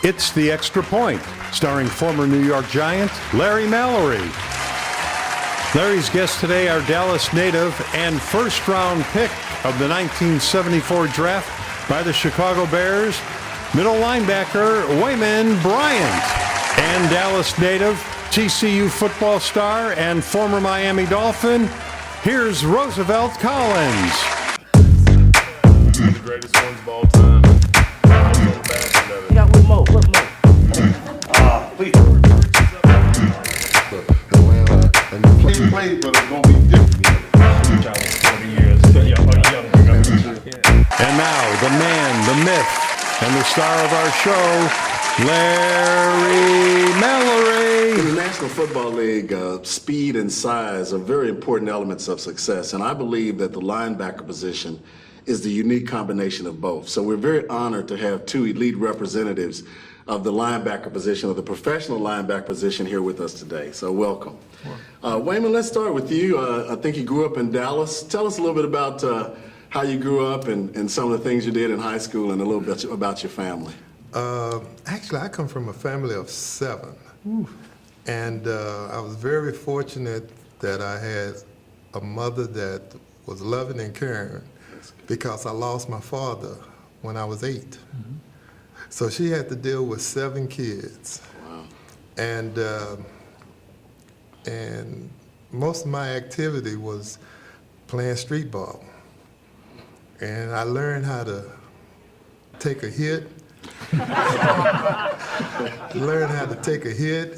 It's The Extra Point, starring former New York Giant Larry Mallory. Larry's guests today are Dallas native and first-round pick of the 1974 draft by the Chicago Bears, middle linebacker Waymond Bryant, and Dallas native, TCU football star and former Miami Dolphin, here's Roosevelt Collins. The greatest ones of all time. You got one more, please. Atlanta, and the play, but it's gonna be different. 40 years. And now, the man, the myth, and the star of our show, Larry Mallory. In the National Football League, speed and size are very important elements of success, and I believe that the linebacker position is the unique combination of both. So we're very honored to have two elite representatives of the linebacker position, or the professional linebacker position, here with us today. So welcome. Waymond, let's start with you. I think you grew up in Dallas. Tell us a little bit about how you grew up and some of the things you did in high school, and a little bit about your family. Actually, I come from a family of 7. And I was very fortunate that I had a mother that was loving and caring, because I lost my father when I was 8. So she had to deal with 7 kids. Wow. And most of my activity was playing street ball. And I learned how to take a hit,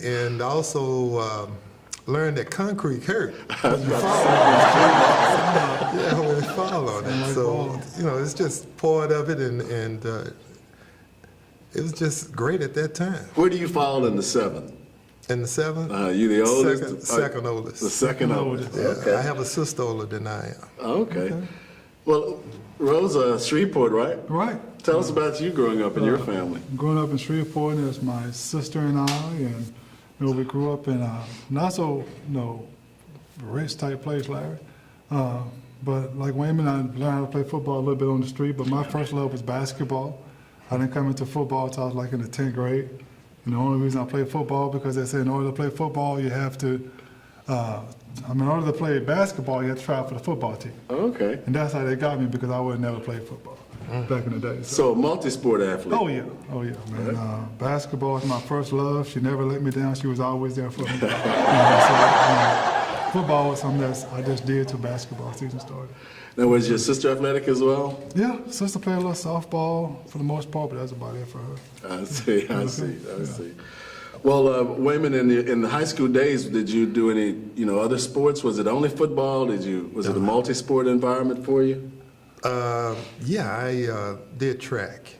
and also learned that concrete hurt when you fall on it. Yeah, when you fall on it. So, you know, it's just part of it, and it was just great at that time. Where do you fall in the 7? In the 7? You the oldest? Second oldest. The second oldest. Yeah, Okay. I have a sister older than I am. Okay. Well, Rose, Shreveport, right? Right. Tell us about you growing up in your family. Growing up in Shreveport, there's my sister and I, and we grew up in a not so rich type place, Larry. But like Waymond, I learned how to play football a little bit on the street. But my first love was basketball. I didn't come into football until I was like in the 10th grade. And the only reason I played football because they said in order to play football, you have to. In order to play basketball, you have to try out for the football team. Okay. And that's how they got me, because I would never play football back in the day. So a multi-sport athlete. Oh yeah, man. Basketball was my first love. She never let me down. She was always there for me. Football was something that I just did till basketball season started. Now, was your sister athletic as well? Yeah, sister played a little softball for the most part, but that's about it for her. I see. Well, Waymond, in the high school days, did you do any, other sports? Was it only football? Was it a multi-sport environment for you? Yeah, I did track.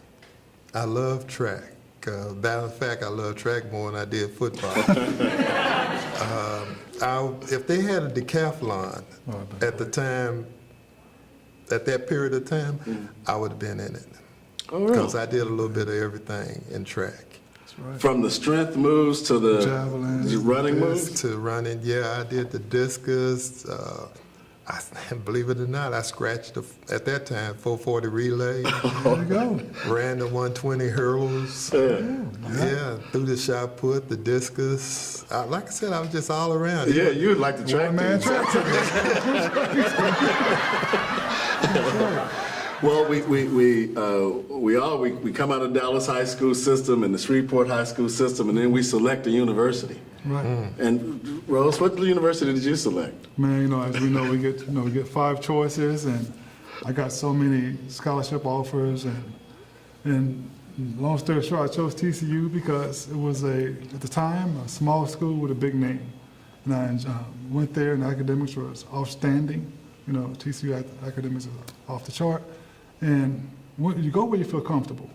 I love track. Matter of fact, I love track more than I did football. If they had a decathlon at the time, at that period of time, I would have been in it. Oh, really? Because I did a little bit of everything in track. Right. From the strength moves to the javelin, running moves? To running, yeah, I did the discus. Believe it or not, I scratched, at that time, 440 relay. There you go. Ran the 120 hurdles. Yeah, threw the shot put, the discus. Like I said, I was just all around. Yeah, you would like the track Man, team. track Well, we come out of Dallas high school system and the Shreveport high school system, and then we select a university. Right. And Rose, what university did you select? Man, as we know, we get 5 choices, and I got so many scholarship offers, and long story short, I chose TCU because it was at the time, a small school with a big name. And I went there, and the academics was outstanding. TCU academics are off the chart. And you go where you feel comfortable.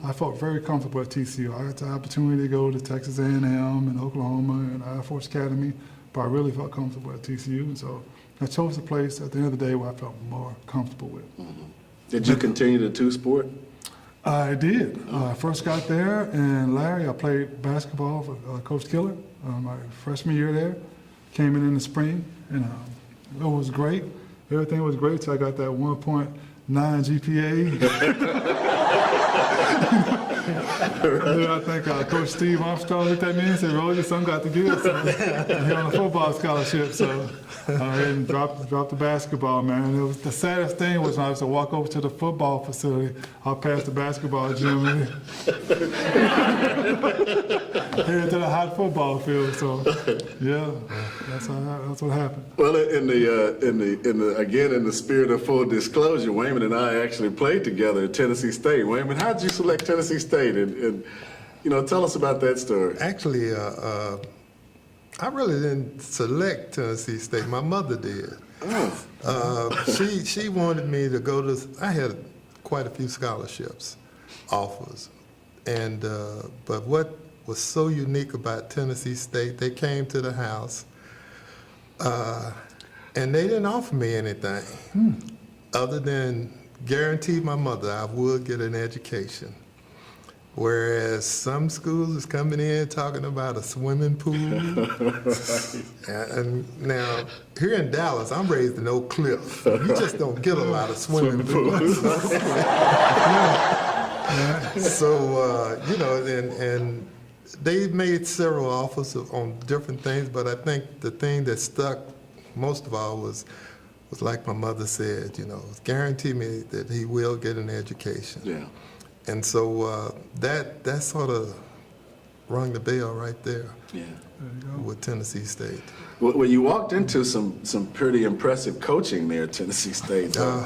I felt very comfortable at TCU. I got the opportunity to go to Texas A&M and Oklahoma and Air Force Academy, but I really felt comfortable at TCU. And so I chose a place at the end of the day where I felt more comfortable with. Did you continue the 2-sport? I did. I first got there, and Larry, I played basketball for Coach Killer my freshman year there. Came in the spring, and it was great. Everything was great till I got that 1.9 GPA. Then I think Coach Steve Armstrong looked at me and said, "Roll, your son got to give." So he on a football scholarship, so I went ahead and dropped the basketball, man. It was the saddest thing was when I used to walk over to the football facility. I'll pass the basketball gym and head to the hot football field. So yeah, that's what happened. Well, in the spirit of full disclosure, Waymond and I actually played together at Tennessee State. Waymond, how did you select Tennessee State? And tell us about that story. Actually, I really didn't select Tennessee State. My mother did. She wanted me to go to. I had quite a few scholarships offers, and but what was so unique about Tennessee State, they came to the house, and they didn't offer me anything other than guarantee my mother I would get an education. Whereas some schools is coming in talking about a swimming pool. And now, here in Dallas, I'm raised in Oak Cliff. You just don't get a lot of swimming pools. So, and they made several offers on different things, but I think the thing that stuck most of all was like my mother said, guarantee me that he will get an education. Yeah. And so that sort of rung the bell right there. Yeah. With Tennessee State. Well, you walked into some pretty impressive coaching there at Tennessee State. You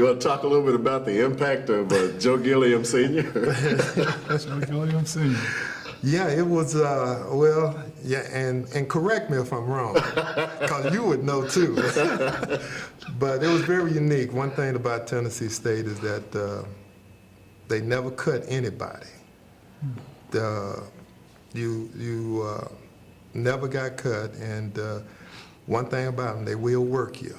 want to talk a little bit about the impact of Joe Gilliam Sr.? Joe Gilliam Sr. Yeah, it was, and correct me if I'm wrong, because you would know too. But it was very unique. One thing about Tennessee State is that they never cut anybody. You never got cut, and one thing about them, they will work you.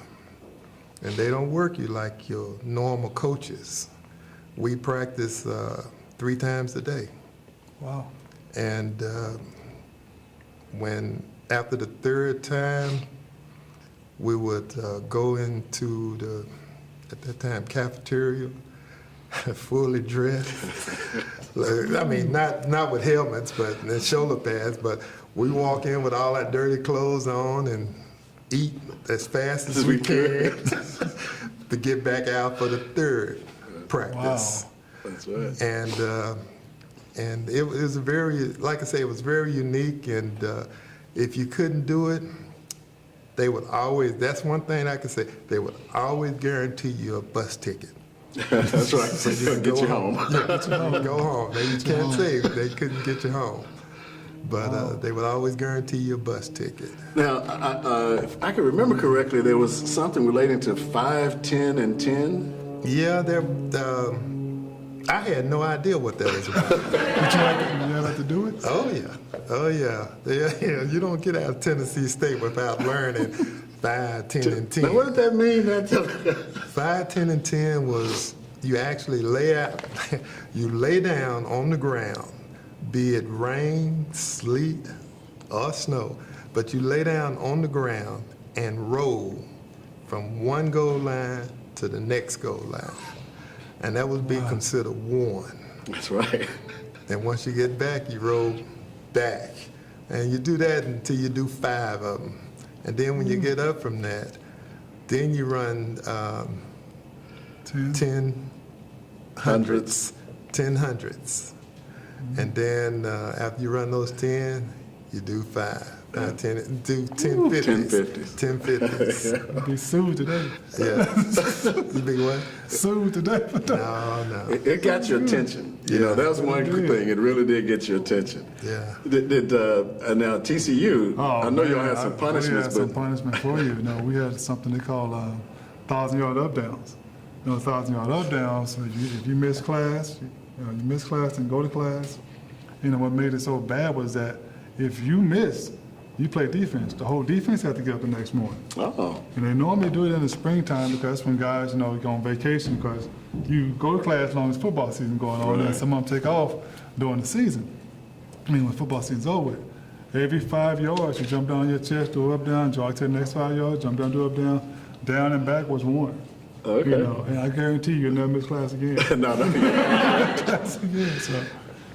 And they don't work you like your normal coaches. We practice 3 times a day. Wow. And after the 3rd time, we would go into the, at that time, cafeteria, fully dressed. I mean, not with helmets, but and shoulder pads, but we walk in with all our dirty clothes on and eat as fast as we can to get back out for the 3rd practice. Wow. That's right. And it was very, like I say, it was very unique, and if you couldn't do it, they would always, that's one thing I can say, they would always guarantee you a bus ticket. That's right. So you can Get you home. Yeah, get you home. Go home. They can't say they couldn't get you home. But they would always guarantee you a bus ticket. Now, if I can remember correctly, there was something relating to 5, 10, and 10. Yeah, I had no idea what that was about. Would you like to do it? Oh yeah. You don't get out of Tennessee State without learning 5, 10, and 10. Now, what did that mean? 5, 10, and 10 was you actually you lay down on the ground, be it rain, sleet, or snow, but you lay down on the ground and roll from one goal line to the next goal line. And that would be considered 1. That's right. And once you get back, you roll back. And you do that until you do 5 of them. And then when you get up from that, then you run 10 hundreds. 10 hundreds. And then after you run those 10, you do 5. 10 50s. 10 50s. You'd be sued today. Yeah. You be what? Sued today. No. It got your attention. That was one good thing. It really did get your attention. Yeah. Now TCU, I know y'all had some punishments, We had some punishment for you. We had something they call 1,000-yard up downs. 1,000-yard up downs. So if you miss class, you miss class and go to class. What made it so bad was that if you miss, you play defense. The whole defense had to get up the next morning. Oh. Uh-oh. And they normally do it in the springtime because that's when guys, go on vacation because you go to class as long as football season going on, and some of them take off during the season. When football season's over. Every 5 yards, you jump down your chest, do up, down, jog to the next 5 yards, jump down, do up, down and back was 1. Okay. You know, and I guarantee you'll never miss class again. No. Class again, so.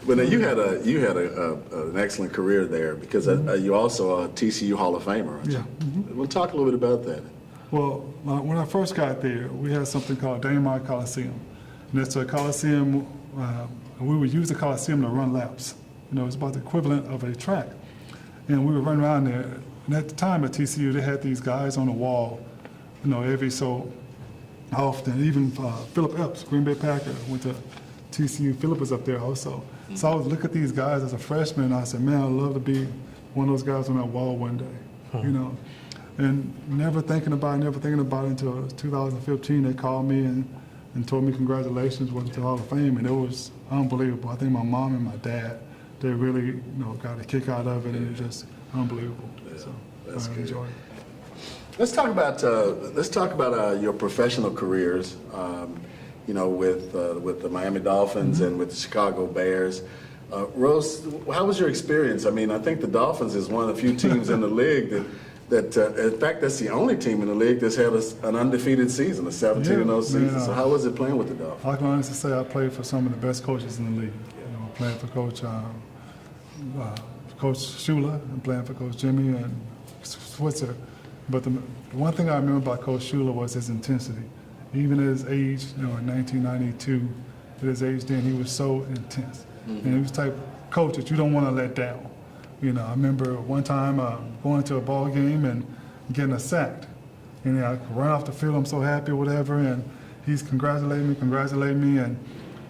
But now you had an excellent career there because you also a TCU Hall of Famer, aren't you? Yeah. We'll talk a little bit about that. Well, when I first got there, we had something called Daymar Coliseum. And it's a coliseum, we would use the coliseum to run laps. You know, it's about the equivalent of a track. And we would run around there. And at the time at TCU, they had these guys on the wall, you know, every so often. Even Philip Epps, Green Bay Packer, went to TCU. Philip was up there also. So I would look at these guys as a freshman, and I said, man, I'd love to be one of those guys on that wall one day, you know. And never thinking about it until 2015, they called me and told me congratulations, welcome to the Hall of Fame, and it was unbelievable. I think my mom and my dad, they really, you know, got a kick out of it, and it was just unbelievable. Yeah, so that's I good. enjoyed it. Let's talk about your professional careers. You know, with the Miami Dolphins and with the Chicago Bears. Rose, how was your experience? I mean, I think the Dolphins is one of the few teams in the league that in fact, that's the only team in the league that's had an undefeated season, a 17-0 season. So how was it playing with the Dolphins? I can honestly say I played for some of the best coaches in the league. You know, playing for Coach Shula and playing for Coach Jimmy and Switzer. But the one thing I remember about Coach Shula was his intensity. Even at his age, you know, in 1992, at his age then, he was so intense. And he was the type of coach that you don't want to let down. You know, I remember one time going to a ball game and getting a sack. And I run off the field, I'm so happy, whatever, and he's congratulating me, and,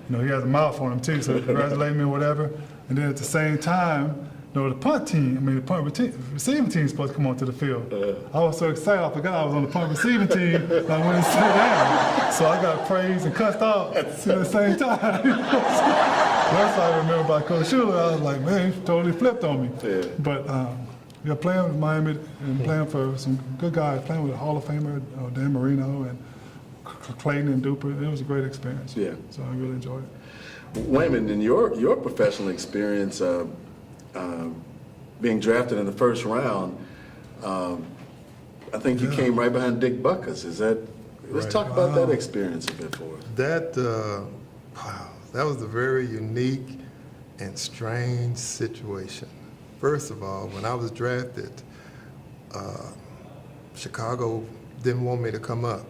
you know, he has a mouth on him too, so congratulating me, whatever. And then at the same time, you know, the receiving team is supposed to come onto the field. I was so excited, I forgot I was on the punt receiving team, and I went and sat down. So I got praised and cussed out at the same time. That's what I remember about Coach Shula. I was like, man, he totally flipped on me. Yeah. But yeah, playing with Miami and playing for some good guys, playing with a Hall of Famer, Dan Marino and Clayton and Duper, it was a great experience. Yeah. So I really enjoyed it. Waymond, in your professional experience, being drafted in the first round, I think you came right behind Dick Butkus. Let's talk about that experience a bit for us. That was a very unique and strange situation. First of all, when I was drafted, Chicago didn't want me to come up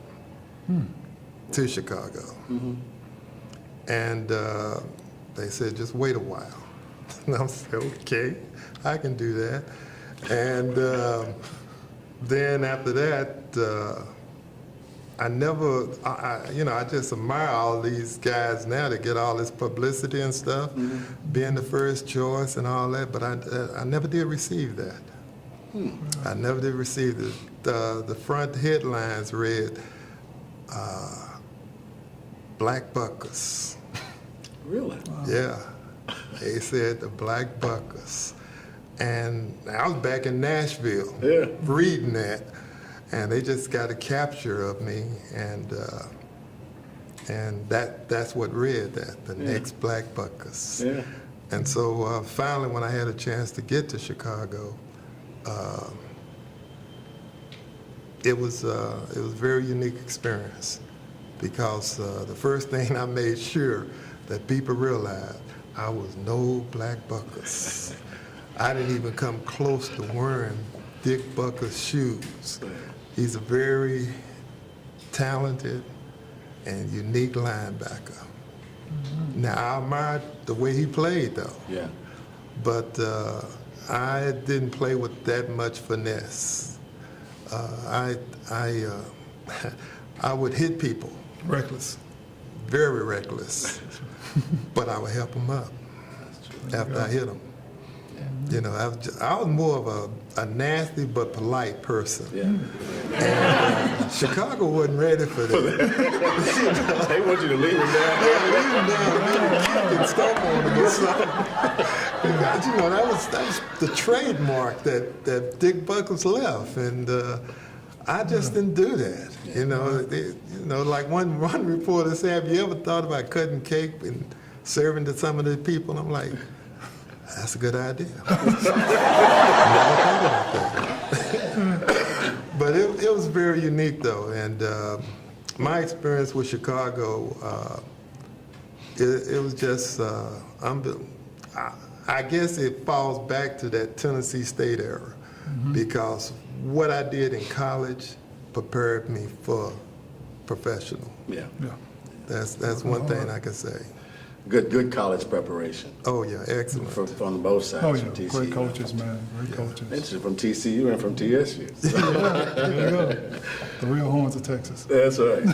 to Chicago. And they said, just wait a while. And I said, okay, I can do that. And then after that, I just admire all these guys now that get all this publicity and stuff, being the first choice and all that, but I never did receive that. I never did receive it. The front headlines read, Black Butkus. Really? Wow. Yeah. They said the Black Butkus. And I was back in Nashville reading that, and they just got a capture of me, and that's what read that, the next Black Butkus. Yeah. And so finally, when I had a chance to get to Chicago, it was a very unique experience, because the first thing I made sure that people realized, I was no Black Butkus. I didn't even come close to wearing Dick Butkus shoes. He's a very talented and unique linebacker. Now, I admired the way he played, though. Yeah. But I didn't play with that much finesse. I would hit people. Reckless. Very reckless. But I would help them up after I hit them. You know, I was more of a nasty but polite person. Yeah. And Chicago wasn't ready for that. They want you to leave him down. Leave him down, maybe stomp on him or something. You know, that was the trademark that Dick Butkus left, and I just didn't do that. You know, like one reporter said, "Have you ever thought about cutting cake and serving to some of the people?" I'm like, that's a good idea. Never thought about that. But it was very unique, though, and My experience with Chicago, it was just, I guess it falls back to that Tennessee State era, because what I did in college prepared me for professional. Yeah. Yeah. That's one thing I can say. Good college preparation Oh yeah, excellent. from both sides. Oh, from yeah. TCU. Great coaches, man. Great coaches. Interesting, from TCU and from TSU. There you go. The real horns of Texas. That's right.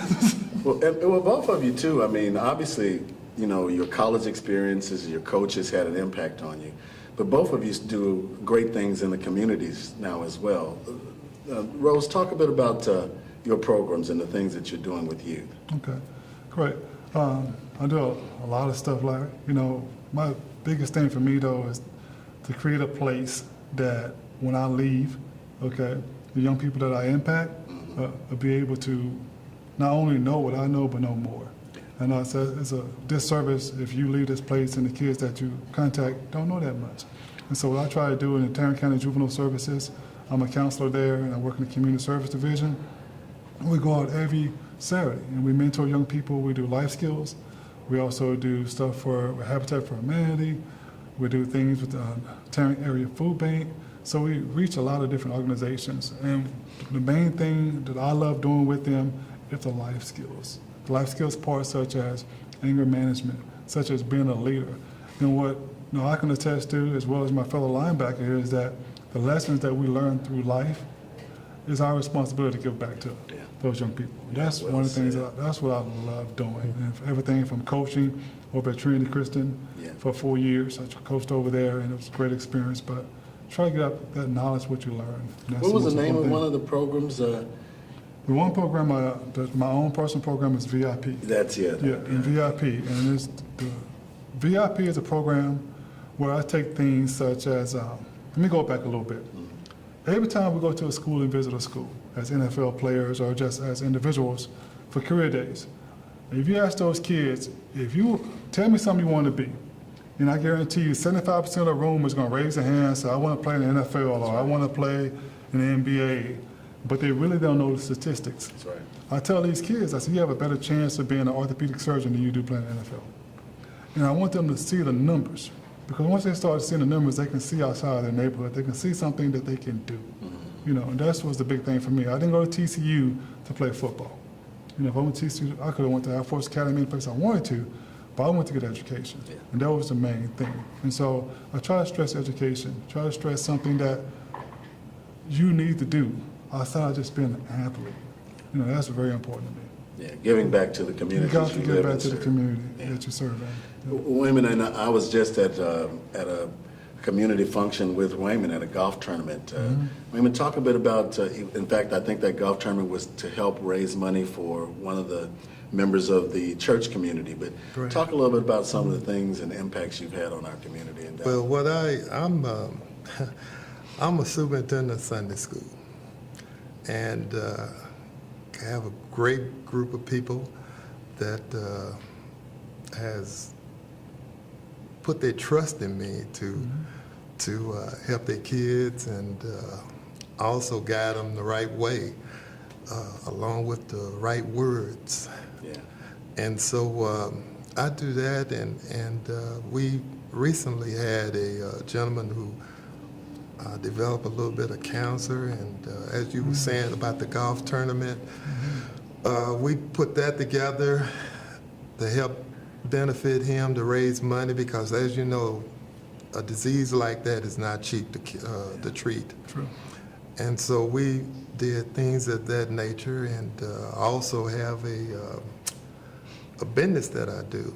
Well, both of you too. I mean, obviously, you know, your college experiences, your coaches had an impact on you, but both of you do great things in the communities now as well. Rose, talk a bit about your programs and the things that you're doing with youth. Okay, great. I do a lot of stuff, Larry. You know, my biggest thing for me, though, is to create a place that when I leave, okay, the young people that I impact will be able to not only know what I know, but know more. And it's a disservice if you leave this place and the kids that you contact don't know that much. And so what I try to do in the Tarrant County Juvenile Services, I'm a counselor there and I work in the Community Service Division. We go out every Saturday and we mentor young people. We do life skills. We also do stuff for Habitat for Humanity. We do things with the Tarrant Area Food Bank. So we reach a lot of different organizations. And the main thing that I love doing with them is the life skills. The life skills part, such as anger management, such as being a leader. And what I can attest to, as well as my fellow linebacker, is that the lessons that we learn through life is our responsibility to give back to those young people. That's one of the things, that's what I love doing. And everything from coaching over at Trinity Christian for 4 years. I coached over there and it was a great experience, but try to get out that knowledge, what you learn. What was the name of one of the programs? The one program, my own personal program is VIP. That's it. Yeah, and VIP. And the VIP is a program where I take things such as, let me go back a little bit. Every time we go to a school and visit a school, as NFL players or just as individuals for career days, if you ask those kids, if you tell me something you want to be, and I guarantee you 75% of the room is going to raise their hand and say, I want to play in the NFL or I want to play in the NBA, but they really don't know the statistics. That's right. I tell these kids, I say, you have a better chance of being an orthopedic surgeon than you do playing in the NFL. And I want them to see the numbers. Because once they start seeing the numbers, they can see outside their neighborhood. They can see something that they can do. You know, and that was the big thing for me. I didn't go to TCU to play football. You know, if I went to TCU, I could have went to Air Force Academy, any place I wanted to, but I went to get education. And that was the main thing. And so I try to stress education, try to stress something that you need to do outside of just being an athlete. You know, that's very important to me. Yeah, giving back to the community. You got to give back to the community that you serve in. Waymond, and I was just at a community function with Waymond at a golf tournament. Waymond, talk a bit about, in fact, I think that golf tournament was to help raise money for one of the members of the church community, but talk a little bit about some of the things and impacts you've had on our community. Well, I'm a superintendent of Sunday school, and I have a great group of people that has put their trust in me to help their kids and also guide them the right way, along with the right words. Yeah. And so I do that, and we recently had a gentleman who developed a little bit of cancer, and as you were saying about the golf tournament, we put that together to help benefit him, to raise money, because as you know, a disease like that is not cheap to treat. True. And so we did things of that nature, and also have a business that I do.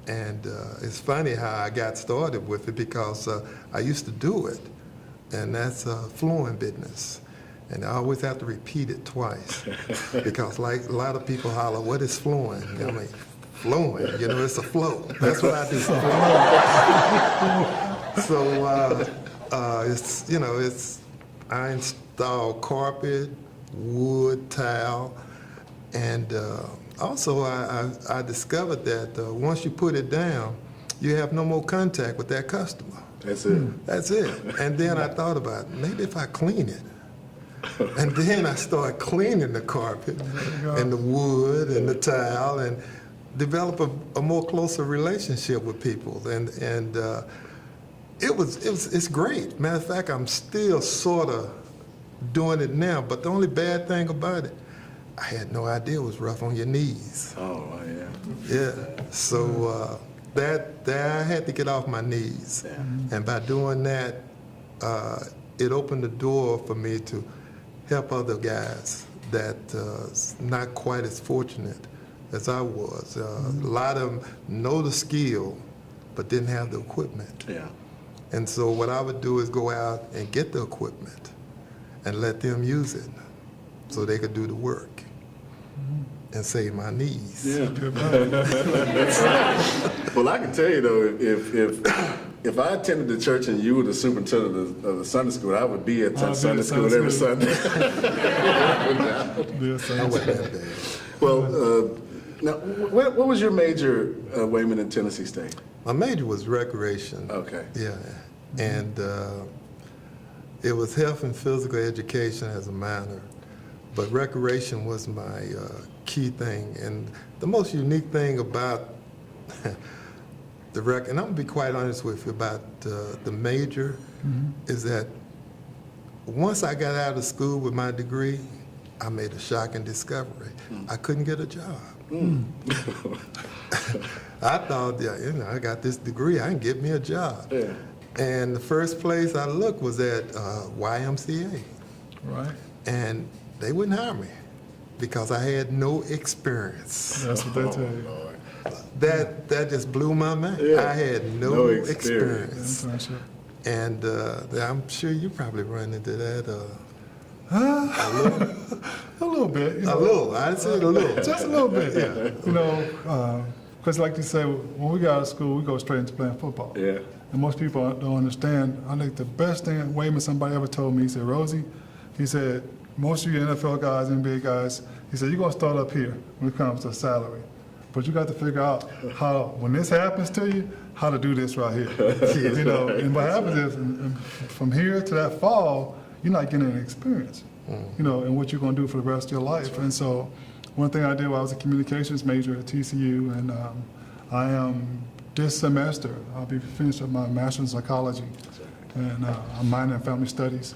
And it's funny how I got started with it, because I used to do it, and that's a flooring business. And I always have to repeat it twice, because like a lot of people holler, what is flooring? I mean, flowing, you know, it's a flow. That's what I do. So it's, you know, I install carpet, wood, tile, and also I discovered that once you put it down, you have no more contact with that customer. That's it. That's it. And then I thought about, maybe if I clean it, And then I started cleaning the carpet and the wood and the tile and develop a more closer relationship with people. And it's great. Matter of fact, I'm still sort of doing it now, but the only bad thing about it, I had no idea it was rough on your knees. Oh, yeah. Yeah, so that I had to get off my knees. Yeah. And by doing that, it opened the door for me to help other guys that not quite as fortunate as I was. A lot of them know the skill, but didn't have the equipment. Yeah. And so what I would do is go out and get the equipment and let them use it so they could do the work and save my knees. Yeah. Well, I can tell you though, if I attended the church and you were the superintendent of the Sunday school, I would be at Sunday school every Sunday. I wasn't that bad. Well, now, what was your major, Waymond, in Tennessee State? My major was recreation. Okay. Yeah, and it was health and physical education as a minor, but recreation was my key thing. And the most unique thing about and I'm gonna be quite honest with you about the major, is that once I got out of school with my degree, I made a shocking discovery. I couldn't get a job. I thought, I got this degree, I can get me a job. Yeah. And the first place I looked was at YMCA. Right. And they wouldn't hire me because I had no experience. That's what they tell you. That just blew my mind. Yeah. I had no experience. experience. And I'm sure you probably run into that. A little bit. You know, A little. I'd say a little. Just a little bit. Yeah. You know, because like you say, when we got out of school, we go straight into playing football. Yeah. And most people don't understand. I think the best thing Waymond somebody ever told me, he said, Rosie, he said, most of you NFL guys, NBA guys, he said, you're going to start up here when it comes to salary. But you got to figure out how, when this happens to you, how to do this right here. You know, and what happens is, from here to that fall, you're not getting any experience, you know, in what you're going to do for the rest of your life. And so one thing I did while I was a communications major at TCU, and I am, this semester, I'll be finished with my master's in psychology, and I'm minor in family studies.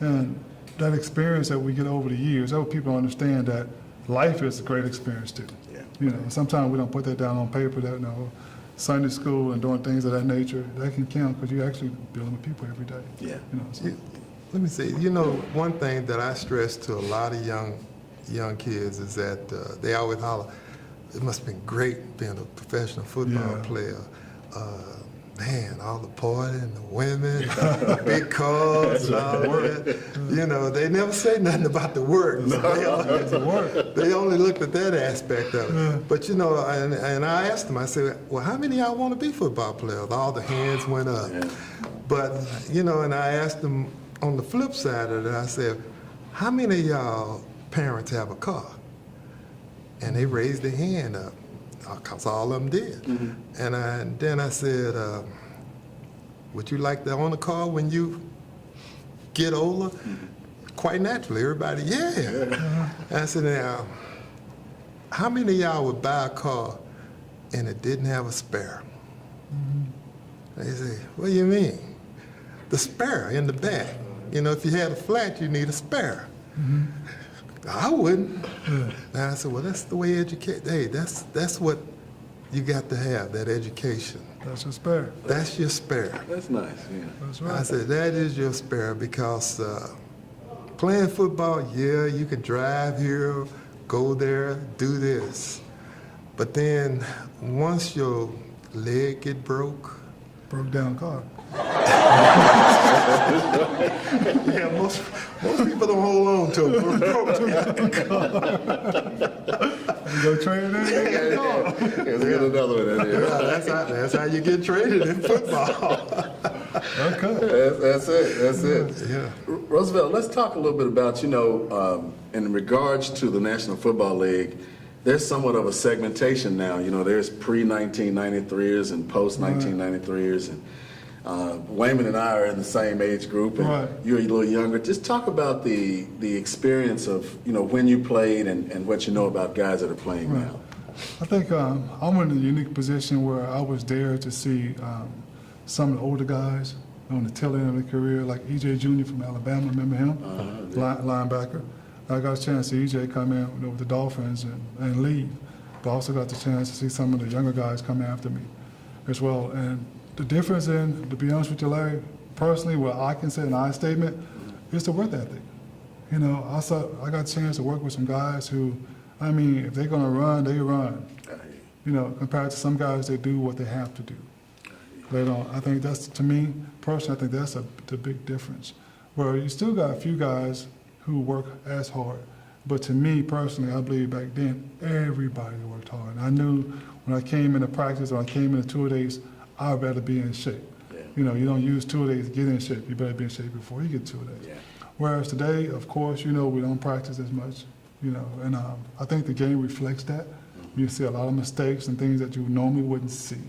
And that experience that we get over the years, I hope people understand that life is a great experience too. Yeah. You know, sometimes we don't put that down on paper, that, you know, Sunday school and doing things of that nature, that can count because you're actually dealing with people every day. Yeah. You know, so. Let me see. You know, one thing that I stress to a lot of young kids is that they always holler, it must have been great being a professional football player. Man, all the partying, the women, the big cars, and all that. You know, they never say nothing about the work. They only looked at that aspect of it. But you know, and I asked them, I said, well, how many of y'all want to be football players? All the hands went up. Yeah. But, you know, and I asked them on the flip side of it, I said, how many of y'all parents have a car? And they raised their hand up, because all of them did. And then I said, would you like to own a car when you get older? Quite naturally, everybody, yeah. I said, now, how many of y'all would buy a car and it didn't have a spare? They say, what do you mean? The spare in the back. You know, if you had a flat, you need a spare. I wouldn't. And I said, well, that's the way hey, that's what you got to have, that education. That's your spare. That's your spare. That's nice, yeah. That's right. I said, that is your spare because playing football, yeah, you can drive here, go there, do this. But then once your leg get broke down car. Yeah, most people don't hold on to it. You go train it in? Let's get another one in here. Yeah, that's how you get traded in football. Okay. That's it. Yeah. Roosevelt, let's talk a little bit about, you know, in regards to the National Football League, there's somewhat of a segmentation now. You know, there's pre-1993ers and post-1993ers. And Waymond and I are in the same age group, and Right. you're a little younger. Just talk about the experience of when you played and what you know about guys that are playing Right. now. I think I'm in a unique position where I was there to see some of the older guys on the tail end of their career, like E.J. Jr. from Alabama, remember him? Linebacker. I got a chance to see E.J. come in with the Dolphins and leave, but I also got the chance to see some of the younger guys come after me as well. And the difference in, to be honest with you, Larry, personally, what I can say in I statement is the work ethic. I got a chance to work with some guys who, if they're going to run, they run. Compared to some guys, they do what they have to do. They don't. I think that's, to me, personally, I think that's the big difference. Where you still got a few guys who work as hard, but to me, personally, I believe back then, everybody worked hard. And I knew when I came into practice or I came into 2 days, I'd better be in shape. Yeah. You don't use 2 days to get in shape. You better be in shape before you get 2 days. Yeah. Whereas today, of course, we don't practice as much, and I think the game reflects that. Mm-hmm. You see a lot of mistakes and things that you normally wouldn't see.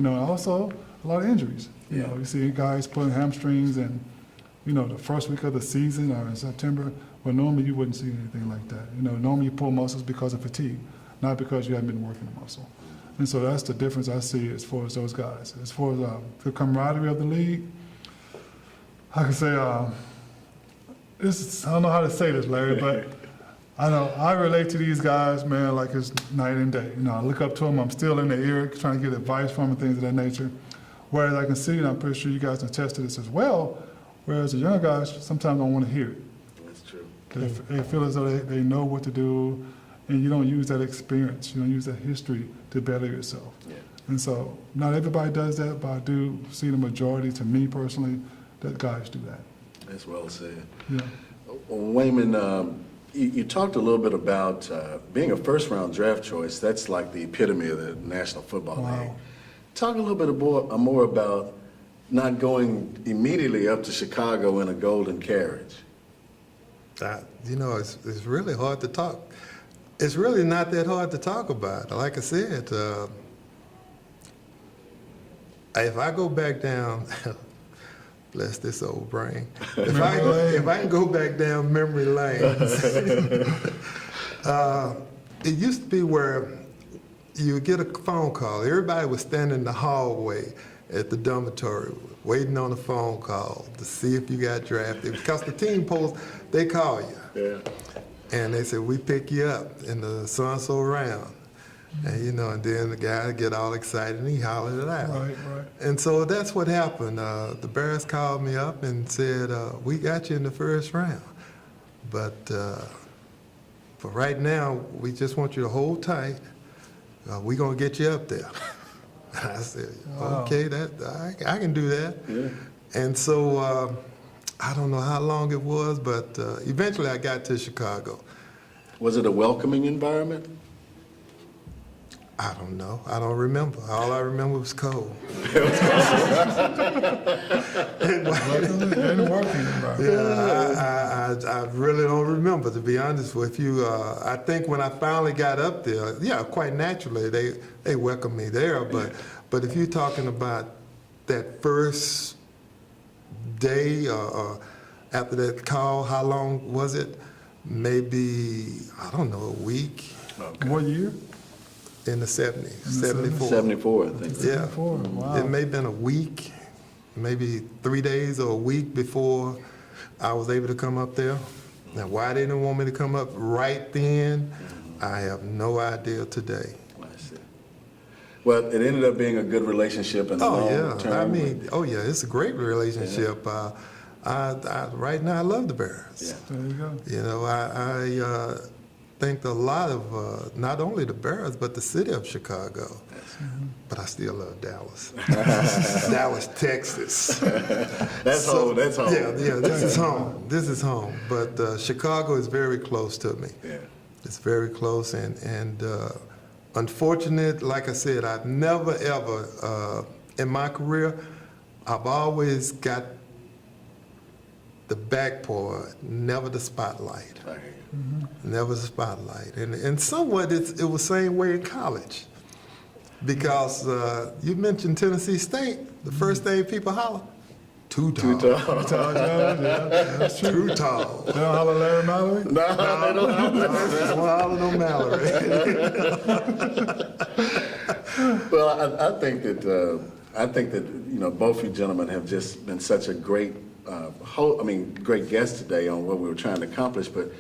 Also a lot of injuries. You see guys pulling hamstrings and, the first week of the season or in September, well, normally you wouldn't see anything like that. Normally you pull muscles because of fatigue, not because you haven't been working the muscle. And so that's the difference I see as far as those guys. As far as the camaraderie of the league, I can say, I don't know how to say this, Larry, but I know I relate to these guys, man, like it's night and day. I look up to them. I'm still in their ear trying to get advice from them, things of that nature. Whereas I can see, and I'm pretty sure you guys can attest to this as well, whereas the younger guys sometimes don't want to hear it. That's true. They feel as though they know what to do, and you don't use that experience. You don't use that history to better yourself. Yeah. And so not everybody does that, but I do see the majority, to me personally, that guys do that. That's well said. Yeah. Waymond, you talked a little bit about being a first-round draft choice. That's like the epitome of the National Football League. Talk a little bit more about not going immediately up to Chicago in a golden carriage. It's really hard to talk. It's really not that hard to talk about. Like I said, if I go back down, bless this old brain. If I can go back down memory lane, it used to be where you get a phone call. Everybody was standing in the hallway at the dormitory waiting on a phone call to see if you got drafted. Because the team post, they call you. Yeah. And they said, we pick you up in the so-and-so round. And, and then the guy get all excited and he hollered it out. Right. And so that's what happened. The Bears called me up and said, we got you in the first round. But for right now, we just want you to hold tight. We're going to get you up there. I said, okay, I can do that. Yeah. And so I don't know how long it was, but eventually I got to Chicago. Was it a welcoming environment? I don't know. I don't remember. All I remember was cold. I really don't remember, to be honest with you. I think when I finally got up there, quite naturally, they welcomed me there. But if you're talking about that first day after that call, how long was it? Maybe, I don't know, a week. Okay. What year? In the 70s, 74. 74, I think. Yeah. 74, wow. It may have been a week, maybe 3 days or a week before I was able to come up there. Now, why they didn't want me to come up right then, I have no idea today. I see. Well, it ended up being a good relationship in the long term. It's a great relationship. Yeah. Right now, I love the Bears. Yeah. There you go. I think a lot of, not only the Bears, but the city of Chicago. Mm-hmm. But I still love Dallas. Dallas, Texas. That's home. Yeah, this is home. This is home. But Chicago is very close to me. Yeah. It's very close. And unfortunate, like I said, I've never, ever, in my career, I've always got the back part, never the spotlight. Right. Mm-hmm. Never the spotlight. And somewhat it was the same way in college. Because you mentioned Tennessee State. the first thing people holler, too tall. Too tall. That's true. Too tall. They don't holler Larry Mallory? No, they don't have that. Well, I don't know Mallory. Well, I think that both you gentlemen have just been such a great, great guest today on what we were trying to accomplish. But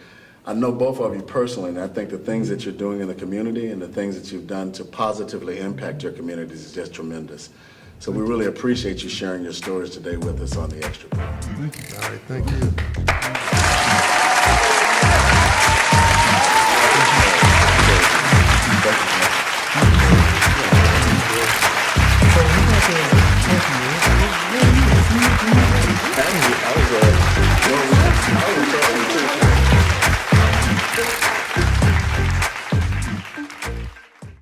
I know both of you personally, and I think the things that you're doing in the community and the things that you've done to positively impact your communities is just tremendous. So we really appreciate you sharing your stories today with us on The Extra. All right, thank you.